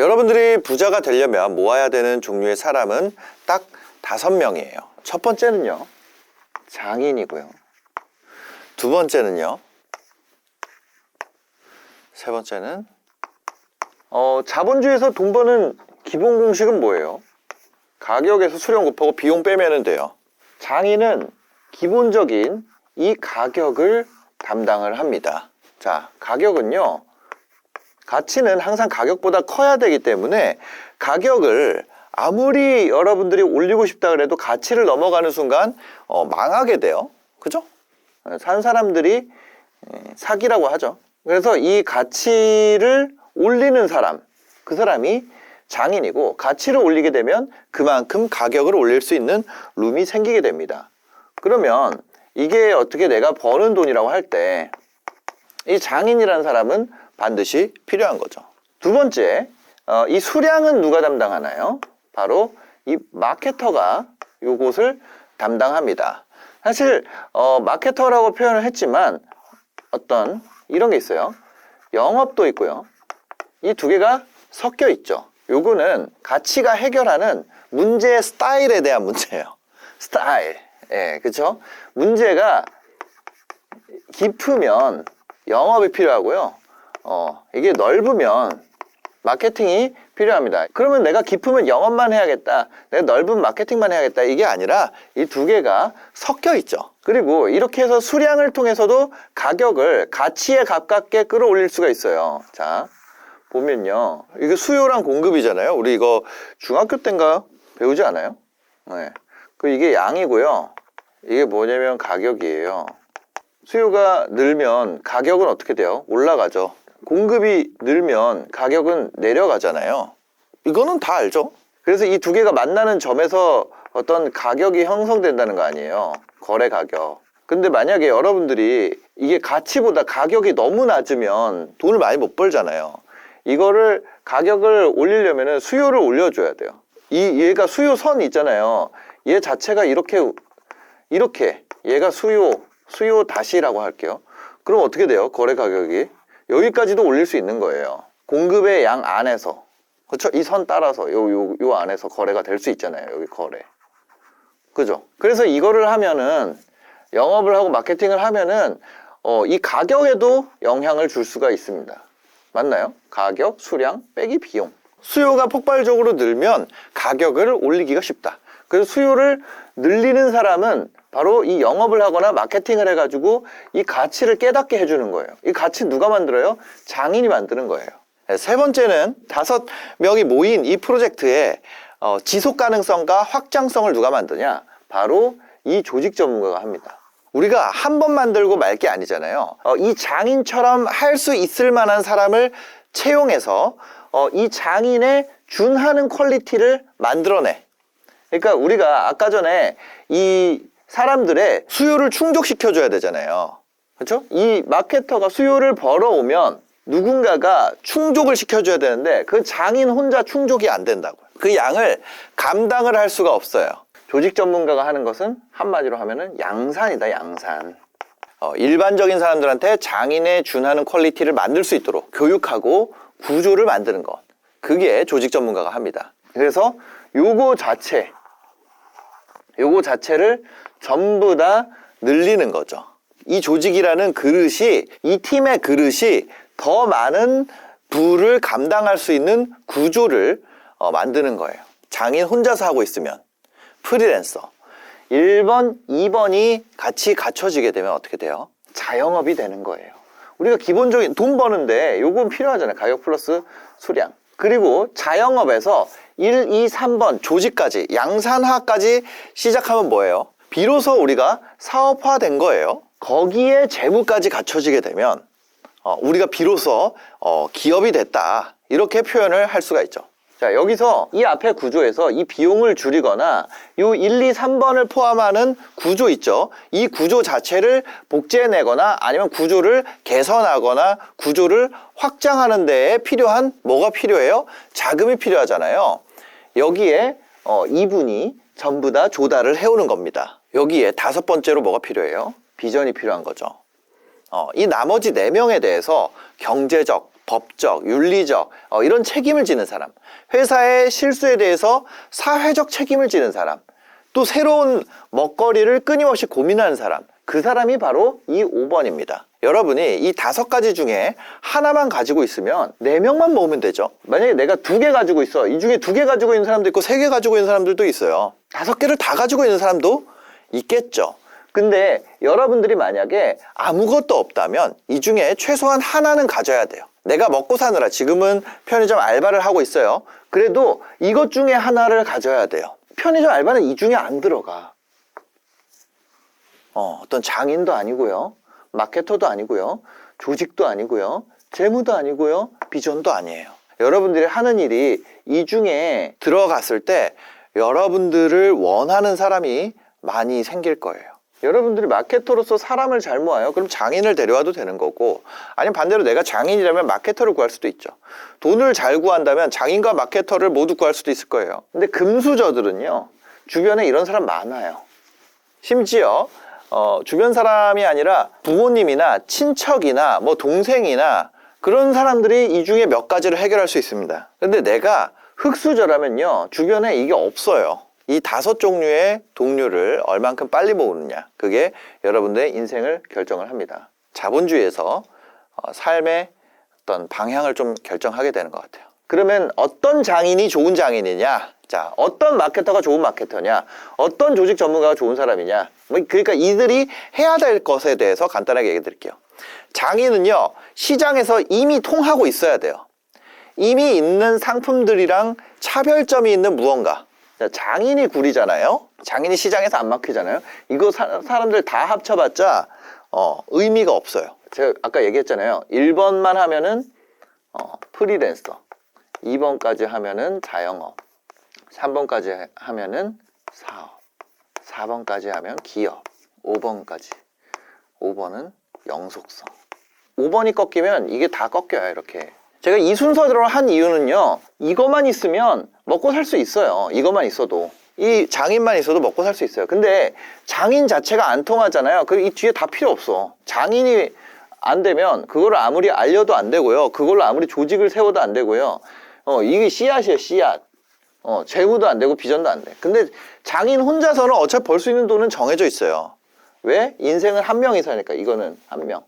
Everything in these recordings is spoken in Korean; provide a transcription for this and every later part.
여러분들이 부자가 되려면 모아야 되는 종류의 사람은 딱 5명이에요. 첫 번째는요, 장인이고요. 두 번째는요, 세 번째는 자본주의에서 돈 버는 기본 공식은 뭐예요? 가격에서 수량 곱하고 비용 빼면 돼요. 장인은 기본적인 이 가격을 담당을 합니다. 자, 가격은요, 가치는 항상 가격보다 커야 되기 때문에 가격을 아무리 여러분들이 올리고 싶다 그래도 가치를 넘어가는 순간 망하게 돼요. 그죠? 산 사람들이 사기라고 하죠. 그래서 이 가치를 올리는 사람, 그 사람이 장인이고, 가치를 올리게 되면 그만큼 가격을 올릴 수 있는 룸이 생기게 됩니다. 그러면 이게 어떻게 내가 버는 돈이라고 할 때 이 장인이라는 사람은 반드시 필요한 거죠. 두 번째, 이 수량은 누가 담당하나요? 바로 이 마케터가 이곳을 담당합니다. 사실 마케터라고 표현을 했지만 어떤 이런 게 있어요. 영업도 있고요. 이 두 개가 섞여 있죠. 요거는 가치가 해결하는 문제의 스타일에 대한 문제예요. 스타일. 예, 그쵸? 문제가 깊으면 영업이 필요하고요. 이게 넓으면 마케팅이 필요합니다. 그러면 내가 깊으면 영업만 해야겠다, 내가 넓은 마케팅만 해야겠다, 이게 아니라 이 두 개가 섞여 있죠. 그리고 이렇게 해서 수량을 통해서도 가격을 가치에 가깝게 끌어올릴 수가 있어요. 자, 보면요, 이게 수요랑 공급이잖아요. 우리 이거 중학교 때인가 배우지 않아요? 네. 이게 양이고요, 이게 뭐냐면 가격이에요. 수요가 늘면 가격은 어떻게 돼요? 올라가죠. 공급이 늘면 가격은 내려가잖아요. 이거는 다 알죠? 그래서 이 두 개가 만나는 점에서 어떤 가격이 형성된다는 거 아니에요. 거래 가격. 근데 만약에 여러분들이 이게 가치보다 가격이 너무 낮으면 돈을 많이 못 벌잖아요. 이거를 가격을 올리려면 수요를 올려줘야 돼요. 얘가 수요선 있잖아요. 얘 자체가 이렇게 얘가 수요 다시라고 할게요. 그럼 어떻게 돼요? 거래 가격이 여기까지도 올릴 수 있는 거예요. 공급의 양 안에서. 그렇죠? 이 선 따라서 요 안에서 거래가 될 수 있잖아요. 여기 거래. 그죠? 그래서 이거를 하면은, 영업을 하고 마케팅을 하면은 이 가격에도 영향을 줄 수가 있습니다. 맞나요? 가격, 수량, 빼기 비용. 수요가 폭발적으로 늘면 가격을 올리기가 쉽다. 그래서 수요를 늘리는 사람은 바로 이 영업을 하거나 마케팅을 해가지고 이 가치를 깨닫게 해주는 거예요. 이 가치 누가 만들어요? 장인이 만드는 거예요. 세 번째는 5명이 모인 이 프로젝트의 지속 가능성과 확장성을 누가 만드냐? 바로 이 조직 전문가가 합니다. 우리가 한 번 만들고 말 게 아니잖아요. 이 장인처럼 할 수 있을 만한 사람을 채용해서 이 장인에 준하는 퀄리티를 만들어내. 그러니까 우리가 아까 전에 이 사람들의 수요를 충족시켜줘야 되잖아요. 그렇죠? 이 마케터가 수요를 벌어오면 누군가가 충족을 시켜줘야 되는데 그 장인 혼자 충족이 안 된다고요. 그 양을 감당을 할 수가 없어요. 조직 전문가가 하는 것은 한마디로 하면은 양산이다, 양산. 일반적인 사람들한테 장인에 준하는 퀄리티를 만들 수 있도록 교육하고 구조를 만드는 것. 그게 조직 전문가가 합니다. 그래서 요거 자체를 전부 다 늘리는 거죠. 이 조직이라는 그릇이, 이 팀의 그릇이 더 많은 부를 감당할 수 있는 구조를 만드는 거예요. 장인 혼자서 하고 있으면 프리랜서 1번, 2번이 같이 갖춰지게 되면 어떻게 돼요? 자영업이 되는 거예요. 우리가 기본적인 돈 버는데 요건 필요하잖아요. 가격 플러스 수량. 그리고 자영업에서 1, 2, 3번 조직까지, 양산화까지 시작하면 뭐예요? 비로소 우리가 사업화된 거예요. 거기에 재무까지 갖춰지게 되면 우리가 비로소 기업이 됐다, 이렇게 표현을 할 수가 있죠. 자, 여기서 이 앞에 구조에서 이 비용을 줄이거나 요 1, 2, 3번을 포함하는 구조 있죠. 이 구조 자체를 복제해내거나 아니면 구조를 개선하거나 구조를 확장하는 데에 필요한 뭐가 필요해요? 자금이 필요하잖아요. 여기에 이분이 전부 다 조달을 해오는 겁니다. 여기에 5번째로 뭐가 필요해요? 비전이 필요한 거죠. 이 나머지 4명에 대해서 경제적, 법적, 윤리적 이런 책임을 지는 사람, 회사의 실수에 대해서 사회적 책임을 지는 사람, 또 새로운 먹거리를 끊임없이 고민하는 사람, 그 사람이 바로 이 5번입니다. 여러분이 이 5가지 중에 하나만 가지고 있으면 4명만 모으면 되죠. 만약에 내가 2개 가지고 있어. 이 중에 2개 가지고 있는 사람도 있고 3개 가지고 있는 사람들도 있어요. 5개를 다 가지고 있는 사람도 있겠죠. 근데 여러분들이 만약에 아무것도 없다면 이 중에 최소한 하나는 가져야 돼요. 내가 먹고 사느라 지금은 편의점 알바를 하고 있어요. 그래도 이것 중에 하나를 가져야 돼요. 편의점 알바는 이 중에 안 들어가. 어떤 장인도 아니고요. 마케터도 아니고요. 조직도 아니고요. 재무도 아니고요. 비전도 아니에요. 여러분들이 하는 일이 이 중에 들어갔을 때 여러분들을 원하는 사람이 많이 생길 거예요. 여러분들이 마케터로서 사람을 잘 모아요. 그럼 장인을 데려와도 되는 거고, 아니면 반대로 내가 장인이라면 마케터를 구할 수도 있죠. 돈을 잘 구한다면 장인과 마케터를 모두 구할 수도 있을 거예요. 근데 금수저들은요, 주변에 이런 사람 많아요. 심지어 주변 사람이 아니라 부모님이나 친척이나 뭐 동생이나 그런 사람들이 이 중에 몇 가지를 해결할 수 있습니다. 근데 내가 흙수저라면요, 주변에 이게 없어요. 이 5종류의 동료를 얼만큼 빨리 모으느냐, 그게 여러분들의 인생을 결정을 합니다. 자본주의에서 삶의 어떤 방향을 좀 결정하게 되는 것 같아요. 그러면 어떤 장인이 좋은 장인이냐, 자, 어떤 마케터가 좋은 마케터냐, 어떤 조직 전문가가 좋은 사람이냐, 그러니까 이들이 해야 될 것에 대해서 간단하게 얘기 드릴게요. 장인은요, 시장에서 이미 통하고 있어야 돼요. 이미 있는 상품들이랑 차별점이 있는 무언가. 장인이 구리잖아요. 장인이 시장에서 안 막히잖아요. 이거 사람들 다 합쳐봤자 의미가 없어요. 제가 아까 얘기했잖아요. 1번만 하면은 프리랜서, 2번까지 하면은 자영업, 3번까지 하면은 사업, 4번까지 하면 기업, 5번은 영속성. 5번이 꺾이면 이게 다 꺾여요. 이렇게. 제가 이 순서대로 한 이유는요, 이것만 있으면 먹고 살 수 있어요. 이것만 있어도. 이 장인만 있어도 먹고 살 수 있어요. 근데 장인 자체가 안 통하잖아요. 이 뒤에 다 필요 없어. 장인이 안 되면 그거를 아무리 알려도 안 되고요. 그걸로 아무리 조직을 세워도 안 되고요. 이게 씨앗이에요, 씨앗. 재무도 안 되고 비전도 안 돼. 근데 장인 혼자서는 어차피 벌 수 있는 돈은 정해져 있어요. 왜? 인생은 한 명이 사니까. 이거는 한 명.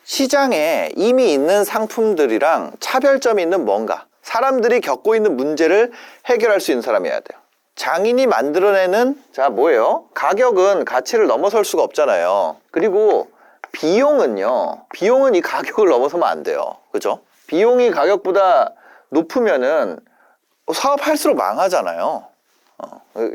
시장에 이미 있는 상품들이랑 차별점이 있는 뭔가, 사람들이 겪고 있는 문제를 해결할 수 있는 사람이어야 돼요. 장인이 만들어내는, 자, 뭐예요? 가격은 가치를 넘어설 수가 없잖아요. 그리고 비용은 이 가격을 넘어서면 안 돼요. 그죠? 비용이 가격보다 높으면은 사업할수록 망하잖아요.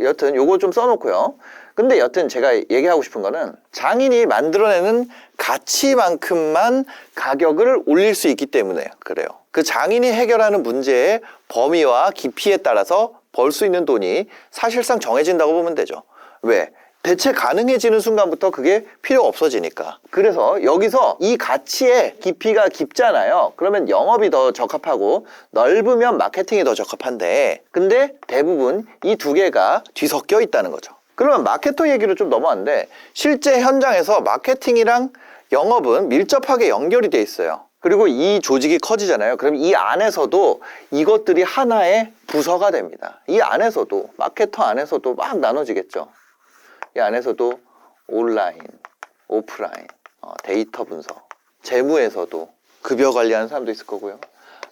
여튼 요거 좀 써놓고요. 근데 여튼 제가 얘기하고 싶은 거는 장인이 만들어내는 가치만큼만 가격을 올릴 수 있기 때문에 그래요. 그 장인이 해결하는 문제의 범위와 깊이에 따라서 벌 수 있는 돈이 사실상 정해진다고 보면 되죠. 왜? 대체 가능해지는 순간부터 그게 필요 없어지니까. 그래서 여기서 이 가치의 깊이가 깊잖아요. 그러면 영업이 더 적합하고 넓으면 마케팅이 더 적합한데, 근데 대부분 이 2개가 뒤섞여 있다는 거죠. 그러면 마케터 얘기로 좀 넘어왔는데, 실제 현장에서 마케팅이랑 영업은 밀접하게 연결이 돼 있어요. 그리고 이 조직이 커지잖아요. 그럼 이 안에서도 이것들이 하나의 부서가 됩니다. 이 안에서도, 마케터 안에서도 막 나눠지겠죠. 이 안에서도 온라인, 오프라인, 데이터 분석, 재무에서도 급여 관리하는 사람도 있을 거고요.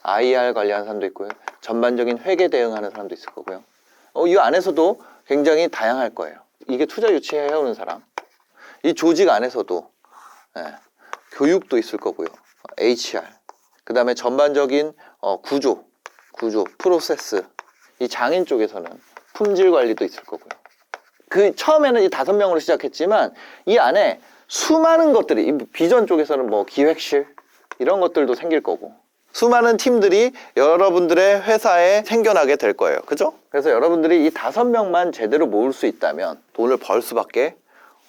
IR 관리하는 사람도 있고요. 전반적인 회계 대응하는 사람도 있을 거고요. 이 안에서도 굉장히 다양할 거예요. 이게 투자 유치해오는 사람. 이 조직 안에서도 교육도 있을 거고요. HR. 그 다음에 전반적인 구조, 프로세스. 이 장인 쪽에서는 품질 관리도 있을 거고요. 처음에는 이 5명으로 시작했지만 이 안에 수많은 것들이, 이 비전 쪽에서는 뭐 기획실 이런 것들도 생길 거고, 수많은 팀들이 여러분들의 회사에 생겨나게 될 거예요. 그죠? 그래서 여러분들이 이 5명만 제대로 모을 수 있다면 돈을 벌 수밖에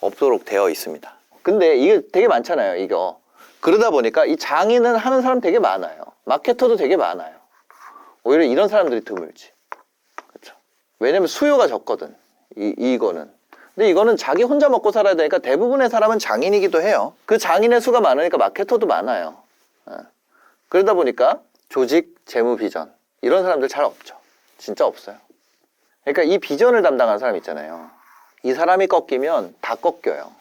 없도록 되어 있습니다. 근데 이게 되게 많잖아요, 이거. 그러다 보니까 이 장인은 하는 사람 되게 많아요. 마케터도 되게 많아요. 오히려 이런 사람들이 드물지. 그렇죠? 왜냐면 수요가 적거든. 이거는. 근데 이거는 자기 혼자 먹고 살아야 되니까 대부분의 사람은 장인이기도 해요. 그 장인의 수가 많으니까 마케터도 많아요. 그러다 보니까 조직, 재무, 비전 이런 사람들 잘 없죠. 진짜 없어요. 그러니까 이 비전을 담당하는 사람 있잖아요. 이 사람이 꺾이면 다 꺾여요.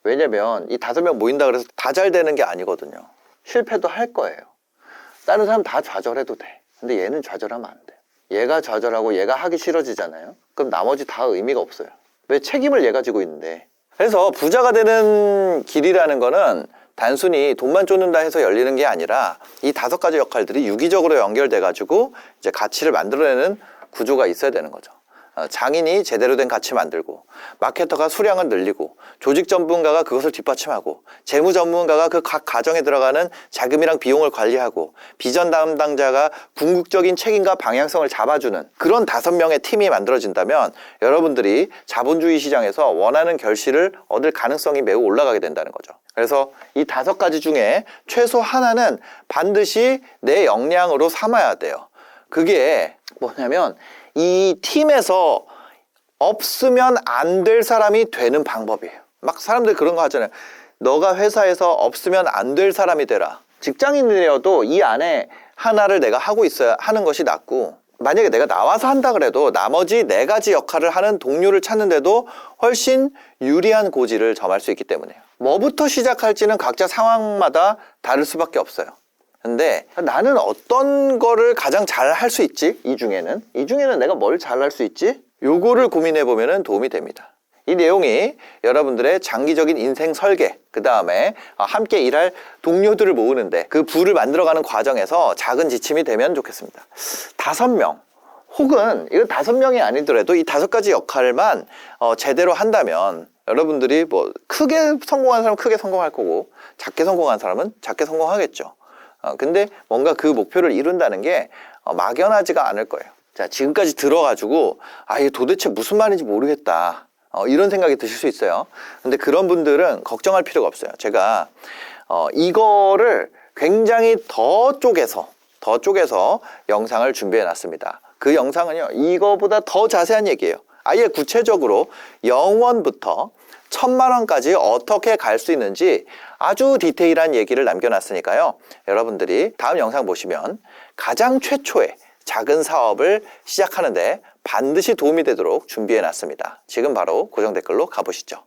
왜냐면 이 5명 모인다 그래서 다 잘 되는 게 아니거든요. 실패도 할 거예요. 다른 사람 다 좌절해도 돼. 근데 얘는 좌절하면 안 돼. 얘가 좌절하고 얘가 하기 싫어지잖아요. 그럼 나머지 다 의미가 없어요. 왜? 책임을 얘가 지고 있는데. 그래서 부자가 되는 길이라는 거는 단순히 돈만 쫓는다 해서 열리는 게 아니라 이 5가지 역할들이 유기적으로 연결돼 가지고 이제 가치를 만들어내는 구조가 있어야 되는 거죠. 장인이 제대로 된 가치 만들고, 마케터가 수량을 늘리고, 조직 전문가가 그것을 뒷받침하고, 재무 전문가가 그 각 가정에 들어가는 자금이랑 비용을 관리하고, 비전 담당자가 궁극적인 책임과 방향성을 잡아주는 그런 5명의 팀이 만들어진다면 여러분들이 자본주의 시장에서 원하는 결실을 얻을 가능성이 매우 올라가게 된다는 거죠. 그래서 이 5가지 중에 최소 하나는 반드시 내 역량으로 삼아야 돼요. 그게 뭐냐면 이 팀에서 없으면 안 될 사람이 되는 방법이에요. 막 사람들 그런 거 하잖아요. 너가 회사에서 없으면 안 될 사람이 되라. 직장인이어도 이 안에 하나를 내가 하고 있어야 하는 것이 낫고, 만약에 내가 나와서 한다 그래도 나머지 4가지 역할을 하는 동료를 찾는데도 훨씬 유리한 고지를 점할 수 있기 때문에요. 뭐부터 시작할지는 각자 상황마다 다를 수밖에 없어요. 근데 나는 어떤 거를 가장 잘 할 수 있지? 이 중에는 내가 뭘 잘 할 수 있지? 요거를 고민해 보면 도움이 됩니다. 이 내용이 여러분들의 장기적인 인생 설계, 그 다음에 함께 일할 동료들을 모으는데 그 부를 만들어가는 과정에서 작은 지침이 되면 좋겠습니다. 5명 혹은 이건 5명이 아니더라도 이 5가지 역할만 제대로 한다면 여러분들이 뭐 크게 성공한 사람은 크게 성공할 거고, 작게 성공한 사람은 작게 성공하겠죠. 근데 뭔가 그 목표를 이룬다는 게 막연하지가 않을 거예요. 자, 지금까지 들어가지고 이게 도대체 무슨 말인지 모르겠다, 이런 생각이 드실 수 있어요. 근데 그런 분들은 걱정할 필요가 없어요. 제가 이거를 굉장히 더 쪼개서 영상을 준비해 놨습니다. 그 영상은요, 이거보다 더 자세한 얘기예요. 아예 구체적으로 0원부터 1000만 원까지 어떻게 갈 수 있는지 아주 디테일한 얘기를 남겨놨으니까요. 여러분들이 다음 영상 보시면 가장 최초의 작은 사업을 시작하는데 반드시 도움이 되도록 준비해놨습니다. 지금 바로 고정 댓글로 가보시죠.